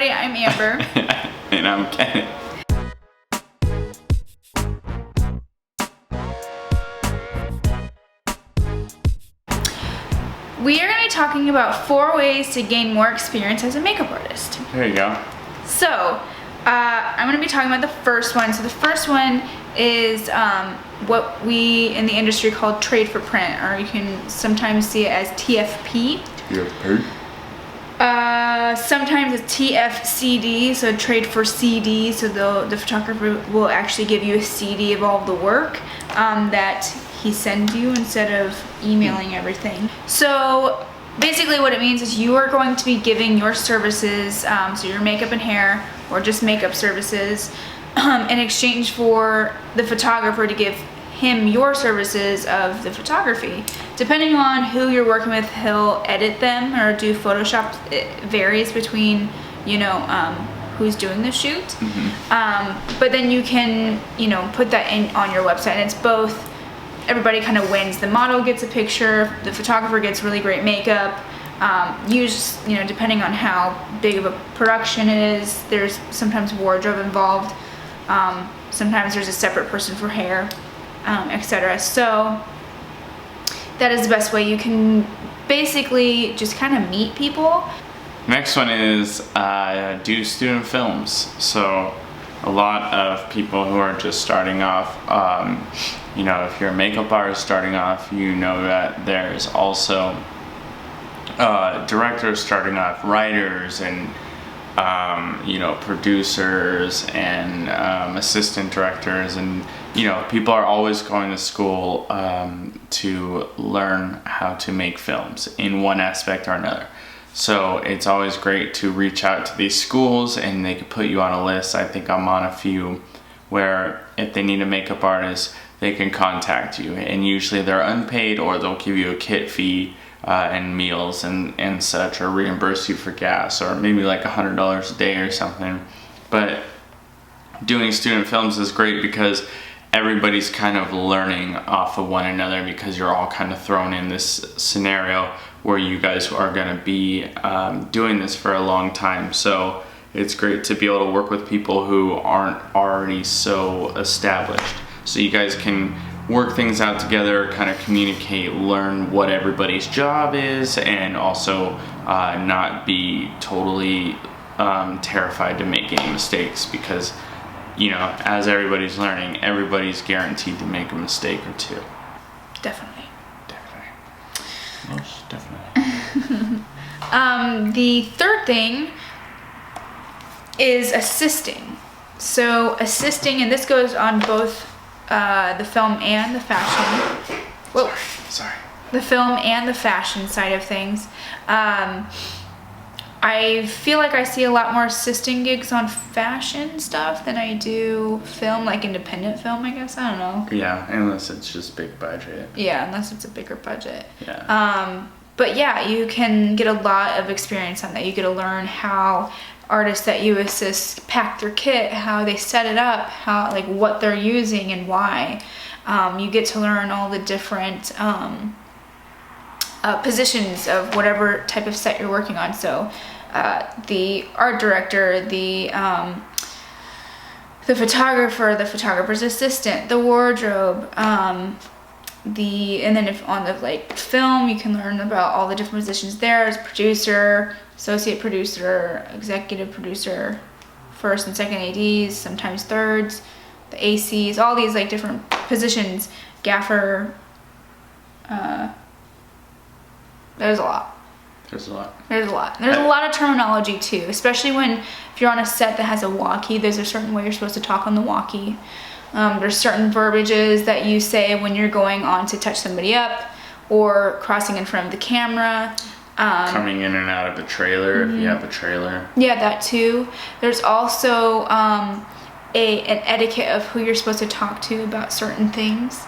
everybody, I'm Amber. And I'm Kenneth. We are going to be talking about 4 ways to gain more experience as a makeup artist. There you go. So, I'm going to be talking about the first one. So the first one is what we in the industry call trade for print, or you can sometimes see it as TFP. TFP? Sometimes it's TFCD, so trade for CD. So the photographer will actually give you a CD of all the work that he sends you instead of emailing everything. So basically what it means is you are going to be giving your services, so your makeup and hair, or just makeup services, in exchange for the photographer to give him your services of the photography. Depending on who you're working with, he'll edit them or do Photoshop. It varies between, who's doing the shoot. Mm-hmm. But then you can, put that in on your website, and it's both. Everybody kind of wins. The model gets a picture, the photographer gets really great makeup. Depending on how big of a production it is, there's sometimes wardrobe involved. Sometimes there's a separate person for hair, etc. So that is the best way. You can basically just kind of meet people. Next one is do student films. So a lot of people who are just starting off, if you're a makeup artist starting off, you know that there's also directors starting off, writers, and producers, and assistant directors, and people are always going to school to learn how to make films in one aspect or another. So it's always great to reach out to these schools, and they could put you on a list. I think I'm on a few where if they need a makeup artist, they can contact you, and usually they're unpaid, or they'll give you a kit fee and meals and such, or reimburse you for gas, or maybe like $100 a day or something. But doing student films is great because everybody's kind of learning off of one another, because you're all kind of thrown in this scenario where you guys are going to be doing this for a long time. So it's great to be able to work with people who aren't already so established, so you guys can work things out together, kind of communicate, learn what everybody's job is, and also not be totally terrified to make any mistakes, because as everybody's learning, everybody's guaranteed to make a mistake or two. Definitely. Most definitely. The third thing is assisting. So assisting, and this goes on both the film and the fashion. Whoa. Sorry. The film and the fashion side of things. I feel like I see a lot more assisting gigs on fashion stuff than I do film, like independent film, I guess. I don't know. Yeah, unless it's just big budget. Yeah, unless it's a bigger budget. Yeah. But yeah, you can get a lot of experience on that. You get to learn how artists that you assist pack their kit, how they set it up, what they're using and why. You get to learn all the different positions of whatever type of set you're working on. So the art director, the photographer's assistant, the wardrobe, and then if on the film, you can learn about all the different positions there, as producer, associate producer, executive producer, first and second ADs, sometimes thirds, the ACs, all these different positions, gaffer. There's a lot. There's a lot of terminology too, especially if you're on a set that has a walkie. There's a certain way you're supposed to talk on the walkie. There's certain verbiages that you say when you're going on to touch somebody up, or crossing in front of the camera. Coming in and out of a trailer, if you have a trailer. Yeah, that too. There's also an etiquette of who you're supposed to talk to about certain things.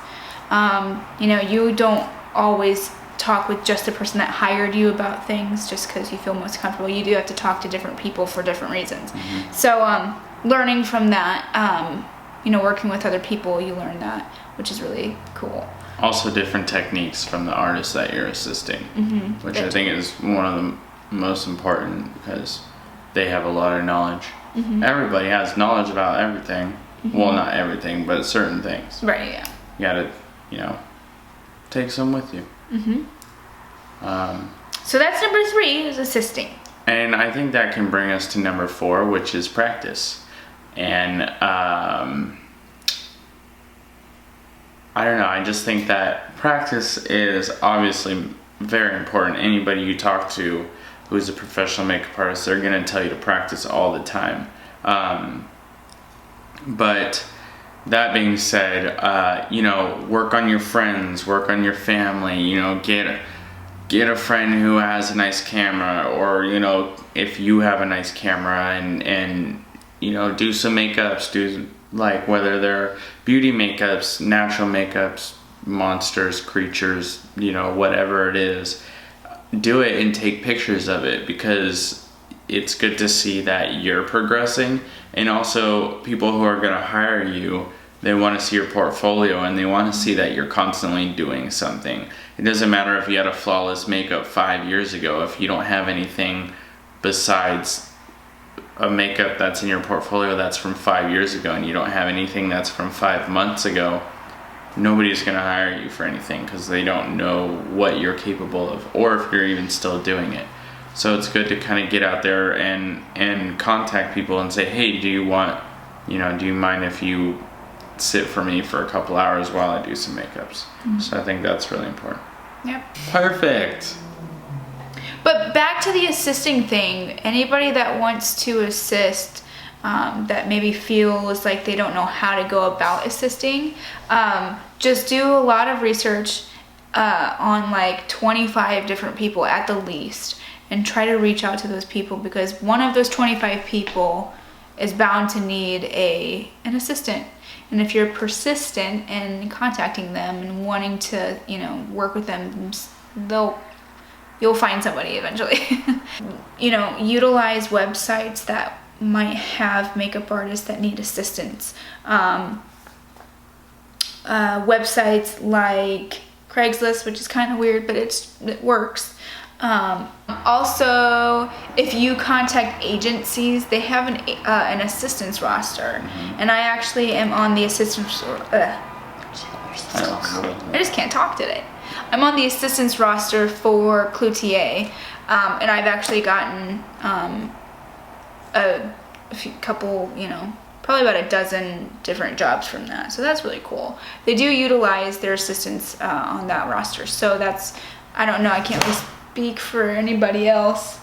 You don't always talk with just the person that hired you about things just because you feel most comfortable. You do have to talk to different people for different reasons. Mm-hmm. So learning from that, working with other people, you learn that, which is really cool. Also different techniques from the artist that you're assisting, which I think is one of the most important, because they have a lot of knowledge. Everybody has knowledge about everything. Well, not everything, but certain things. Right, yeah. You gotta, take some with you. So that's number 3, is assisting. And I think that can bring us to number 4, which is practice. And I don't know, I just think that practice is obviously very important. Anybody you talk to who's a professional makeup artist, they're gonna tell you to practice all the time. But that being said, work on your friends, work on your family, get a friend who has a nice camera, or, if you have a nice camera and do some makeups, whether they're beauty makeups, natural makeups, monsters, creatures, whatever it is, do it and take pictures of it, because it's good to see that you're progressing. And also, people who are going to hire you, they want to see your portfolio and they want to see that you're constantly doing something. It doesn't matter if you had a flawless makeup 5 years ago. If you don't have anything besides a makeup that's in your portfolio that's from 5 years ago, and you don't have anything that's from 5 months ago, nobody's going to hire you for anything, because they don't know what you're capable of, or if you're even still doing it. So it's good to kind of get out there and contact people and say, hey, do you mind if you sit for me for a couple hours while I do some makeups? So I think that's really important. Yep. Perfect. But back to the assisting thing, anybody that wants to assist, that maybe feels like they don't know how to go about assisting, just do a lot of research on 25 different people at the least, and try to reach out to those people, because one of those 25 people is bound to need an assistant. And if you're persistent in contacting them and wanting to, work with them, you'll find somebody eventually. Utilize websites that might have makeup artists that need assistance. Websites like Craigslist, which is kind of weird, but it works. Also, if you contact agencies, they have an assistance roster, and I actually am on the assistance. I just can't talk today. I'm on the assistance roster for Cloutier, and I've actually gotten probably about a dozen different jobs from that. So that's really cool. They do utilize their assistants on that roster. So I don't know, I can't really speak for anybody else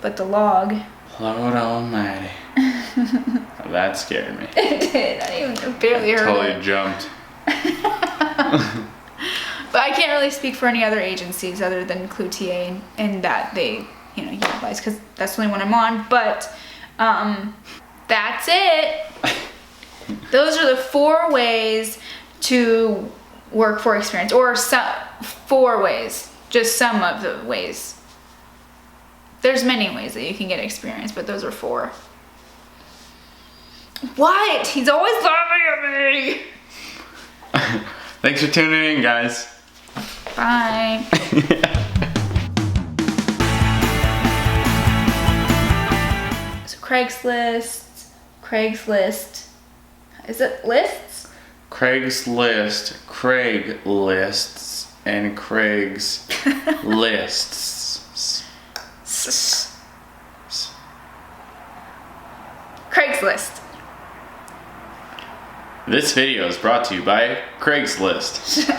but the log. Lord almighty. That scared me. It did. I barely heard totally it. Jumped. But I can't really speak for any other agencies other than Cloutier, and that they, utilize, because that's the only one I'm on. But that's it. Those are the 4 ways to work for experience, or 4 ways. Just some of the ways. There's many ways that you can get experience, but those are 4. What? He's always laughing at me. Thanks for tuning in, guys. Bye. So Craigslist. Is it lists? Craigslist, and Craig's lists. Craigslist. This video is brought to you by Craigslist.